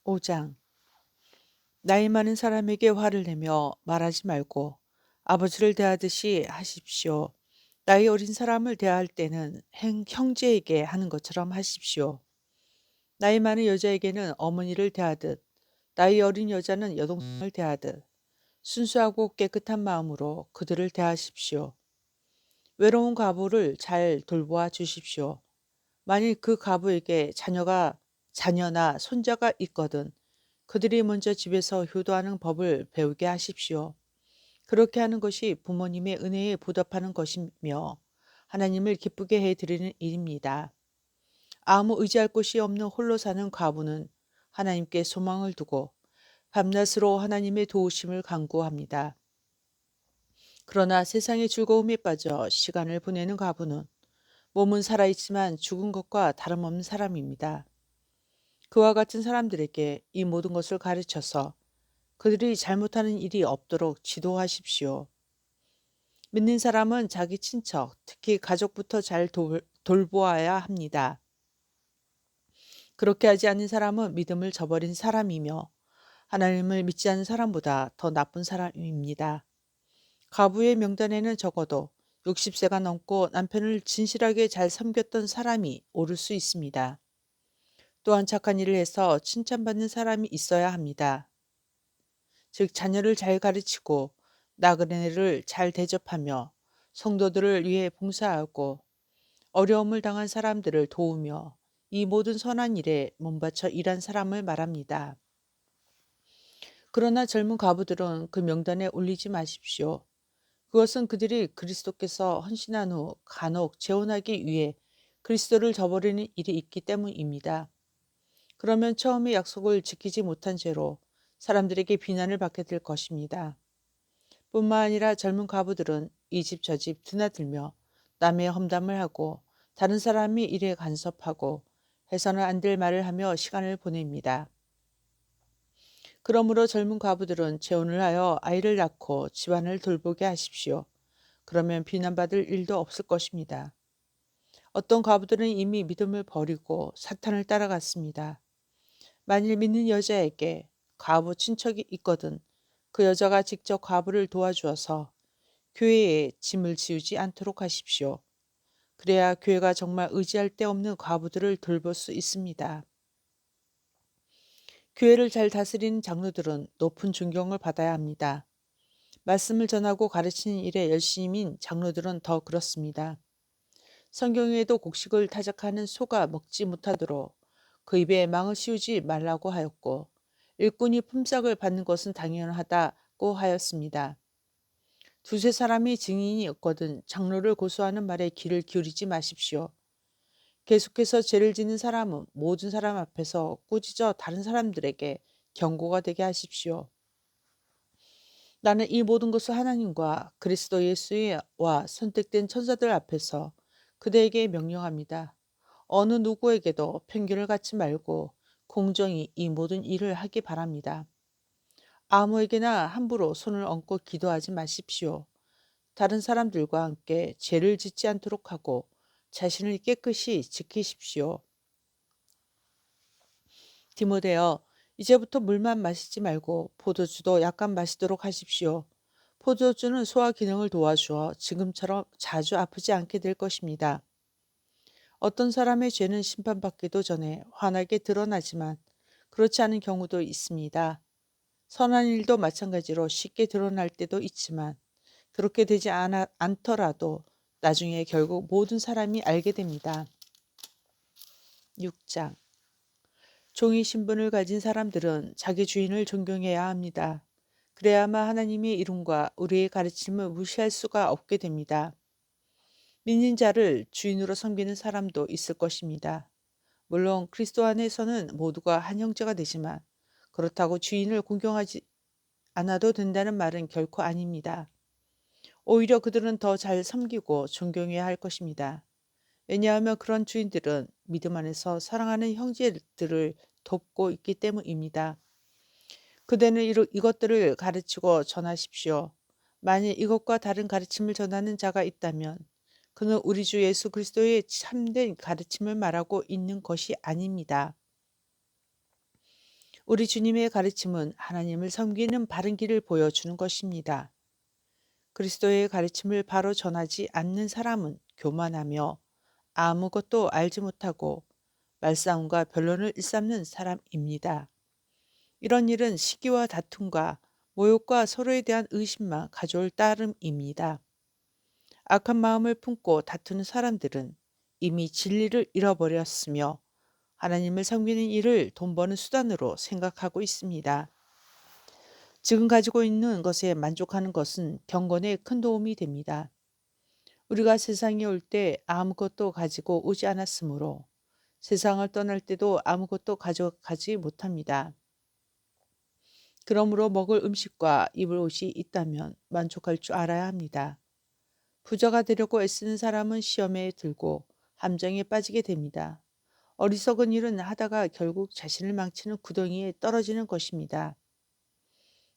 5장. 나이 많은 사람에게 화를 내며 말하지 말고 아버지를 대하듯이 하십시오. 나이 어린 사람을 대할 때는 형제에게 하는 것처럼 하십시오. 나이 많은 여자에게는 어머니를 대하듯, 나이 어린 여자는 여동생을 대하듯 순수하고 깨끗한 마음으로 그들을 대하십시오. 외로운 과부를 잘 돌보아 주십시오. 만일 그 과부에게 자녀나 손자가 있거든 그들이 먼저 집에서 효도하는 법을 배우게 하십시오. 그렇게 하는 것이 부모님의 은혜에 보답하는 것이며 하나님을 기쁘게 해드리는 일입니다. 아무 의지할 곳이 없는 홀로 사는 과부는 하나님께 소망을 두고 밤낮으로 하나님의 도우심을 간구합니다. 그러나 세상의 즐거움에 빠져 시간을 보내는 과부는 몸은 살아있지만 죽은 것과 다름없는 사람입니다. 그와 같은 사람들에게 이 모든 것을 가르쳐서 그들이 잘못하는 일이 없도록 지도하십시오. 믿는 사람은 자기 친척, 특히 가족부터 잘 돌보아야 합니다. 그렇게 하지 않는 사람은 믿음을 저버린 사람이며 하나님을 믿지 않는 사람보다 더 나쁜 사람입니다. 가부의 명단에는 적어도 60세가 넘고 남편을 진실하게 잘 섬겼던 사람이 오를 수 있습니다. 또한 착한 일을 해서 칭찬받는 사람이 있어야 합니다. 즉 자녀를 잘 가르치고 나그네를 잘 대접하며 성도들을 위해 봉사하고 어려움을 당한 사람들을 도우며 이 모든 선한 일에 몸바쳐 일한 사람을 말합니다. 그러나 젊은 과부들은 그 명단에 올리지 마십시오. 그것은 그들이 그리스도께서 헌신한 후 간혹 재혼하기 위해 그리스도를 저버리는 일이 있기 때문입니다. 그러면 처음에 약속을 지키지 못한 죄로 사람들에게 비난을 받게 될 것입니다. 뿐만 아니라 젊은 과부들은 이 집 저 집 드나들며 남의 험담을 하고 다른 사람이 일에 간섭하고 해서는 안 될 말을 하며 시간을 보냅니다. 그러므로 젊은 과부들은 재혼을 하여 아이를 낳고 집안을 돌보게 하십시오. 그러면 비난받을 일도 없을 것입니다. 어떤 과부들은 이미 믿음을 버리고 사탄을 따라갔습니다. 만일 믿는 여자에게 과부 친척이 있거든 그 여자가 직접 과부를 도와주어서 교회에 짐을 지우지 않도록 하십시오. 그래야 교회가 정말 의지할 데 없는 과부들을 돌볼 수 있습니다. 교회를 잘 다스리는 장로들은 높은 존경을 받아야 합니다. 말씀을 전하고 가르치는 일에 열심인 장로들은 더 그렇습니다. 성경에도 곡식을 타작하는 소가 먹지 못하도록 그 입에 망을 씌우지 말라고 하였고 일꾼이 품삯을 받는 것은 당연하다고 하였습니다. 두세 사람이 증인이 없거든 장로를 고소하는 말에 귀를 기울이지 마십시오. 계속해서 죄를 짓는 사람은 모든 사람 앞에서 꾸짖어 다른 사람들에게 경고가 되게 하십시오. 나는 이 모든 것을 하나님과 그리스도 예수와 선택된 천사들 앞에서 그대에게 명령합니다. 어느 누구에게도 편견을 갖지 말고 공정히 이 모든 일을 하기 바랍니다. 아무에게나 함부로 손을 얹고 기도하지 마십시오. 다른 사람들과 함께 죄를 짓지 않도록 하고 자신을 깨끗이 지키십시오. 디모데여, 이제부터 물만 마시지 말고 포도주도 약간 마시도록 하십시오. 포도주는 소화 기능을 도와주어 지금처럼 자주 아프지 않게 될 것입니다. 어떤 사람의 죄는 심판받기도 전에 환하게 드러나지만 그렇지 않은 경우도 있습니다. 선한 일도 마찬가지로 쉽게 드러날 때도 있지만 그렇게 되지 않더라도 나중에 결국 모든 사람이 알게 됩니다. 6장. 종이 신분을 가진 사람들은 자기 주인을 존경해야 합니다. 그래야만 하나님의 이름과 우리의 가르침을 무시할 수가 없게 됩니다. 믿는 자를 주인으로 섬기는 사람도 있을 것입니다. 물론 그리스도 안에서는 모두가 한 형제가 되지만 그렇다고 주인을 공경하지 않아도 된다는 말은 결코 아닙니다. 오히려 그들은 더 잘 섬기고 존경해야 할 것입니다. 왜냐하면 그런 주인들은 믿음 안에서 사랑하는 형제들을 돕고 있기 때문입니다. 그대는 이것들을 가르치고 전하십시오. 만일 이것과 다른 가르침을 전하는 자가 있다면 그는 우리 주 예수 그리스도의 참된 가르침을 말하고 있는 것이 아닙니다. 우리 주님의 가르침은 하나님을 섬기는 바른 길을 보여주는 것입니다. 그리스도의 가르침을 바로 전하지 않는 사람은 교만하며 아무것도 알지 못하고 말싸움과 변론을 일삼는 사람입니다. 이런 일은 시기와 다툼과 모욕과 서로에 대한 의심만 가져올 따름입니다. 악한 마음을 품고 다투는 사람들은 이미 진리를 잃어버렸으며 하나님을 섬기는 일을 돈 버는 수단으로 생각하고 있습니다. 지금 가지고 있는 것에 만족하는 것은 경건에 큰 도움이 됩니다. 우리가 세상에 올 때 아무것도 가지고 오지 않았으므로 세상을 떠날 때도 아무것도 가져가지 못합니다. 그러므로 먹을 음식과 입을 옷이 있다면 만족할 줄 알아야 합니다. 부자가 되려고 애쓰는 사람은 시험에 들고 함정에 빠지게 됩니다. 어리석은 일은 하다가 결국 자신을 망치는 구덩이에 떨어지는 것입니다.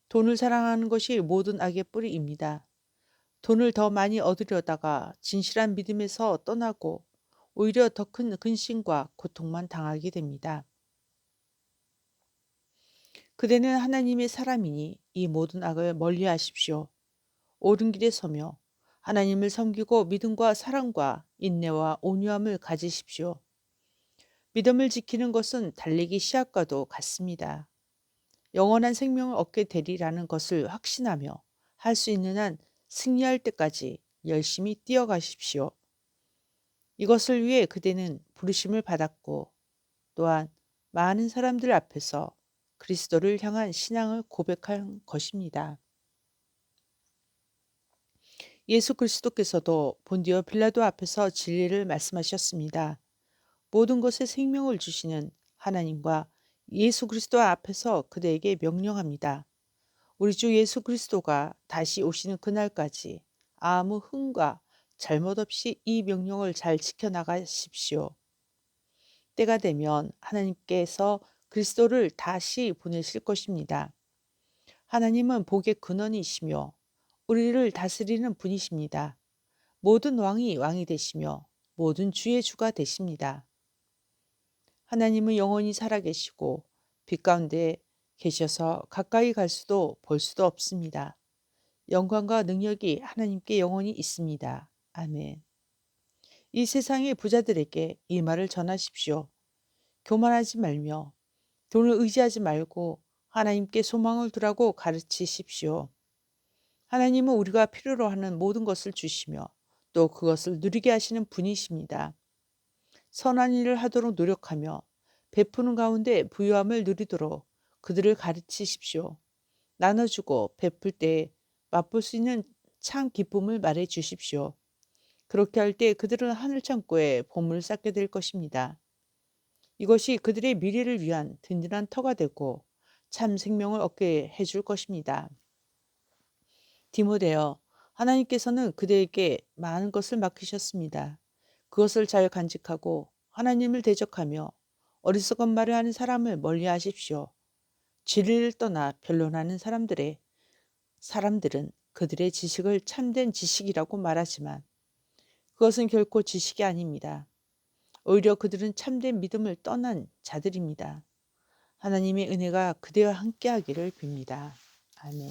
돈을 사랑하는 것이 모든 악의 뿌리입니다. 돈을 더 많이 얻으려다가 진실한 믿음에서 떠나고 오히려 더 큰 근심과 고통만 당하게 됩니다. 그대는 하나님의 사람이니 이 모든 악을 멀리 하십시오. 옳은 길에 서며 하나님을 섬기고 믿음과 사랑과 인내와 온유함을 가지십시오. 믿음을 지키는 것은 달리기 시합과도 같습니다. 영원한 생명을 얻게 되리라는 것을 확신하며 할 수 있는 한 승리할 때까지 열심히 뛰어가십시오. 이것을 위해 그대는 부르심을 받았고 또한 많은 사람들 앞에서 그리스도를 향한 신앙을 고백한 것입니다. 예수 그리스도께서도 본디오 빌라도 앞에서 진리를 말씀하셨습니다. 모든 것에 생명을 주시는 하나님과 예수 그리스도 앞에서 그대에게 명령합니다. 우리 주 예수 그리스도가 다시 오시는 그날까지 아무 흠과 잘못 없이 이 명령을 잘 지켜나가십시오. 때가 되면 하나님께서 그리스도를 다시 보내실 것입니다. 하나님은 복의 근원이시며 우리를 다스리는 분이십니다. 모든 왕이 되시며 모든 주의 주가 되십니다. 하나님은 영원히 살아계시고 빛 가운데 계셔서 가까이 갈 수도 볼 수도 없습니다. 영광과 능력이 하나님께 영원히 있습니다. 아멘. 이 세상의 부자들에게 이 말을 전하십시오. 교만하지 말며 돈을 의지하지 말고 하나님께 소망을 두라고 가르치십시오. 하나님은 우리가 필요로 하는 모든 것을 주시며 또 그것을 누리게 하시는 분이십니다. 선한 일을 하도록 노력하며 베푸는 가운데 부유함을 누리도록 그들을 가르치십시오. 나눠주고 베풀 때 맛볼 수 있는 참 기쁨을 말해 주십시오. 그렇게 할 때 그들은 하늘 창고에 보물을 쌓게 될 것입니다. 이것이 그들의 미래를 위한 든든한 터가 되고 참 생명을 얻게 해줄 것입니다. 디모데여, 하나님께서는 그대에게 많은 것을 맡기셨습니다. 그것을 잘 간직하고 하나님을 대적하며 어리석은 말을 하는 사람을 멀리 하십시오. 진리를 떠나 변론하는 사람들은 그들의 지식을 참된 지식이라고 말하지만 그것은 결코 지식이 아닙니다. 오히려 그들은 참된 믿음을 떠난 자들입니다. 하나님의 은혜가 그대와 함께하기를 빕니다. 아멘.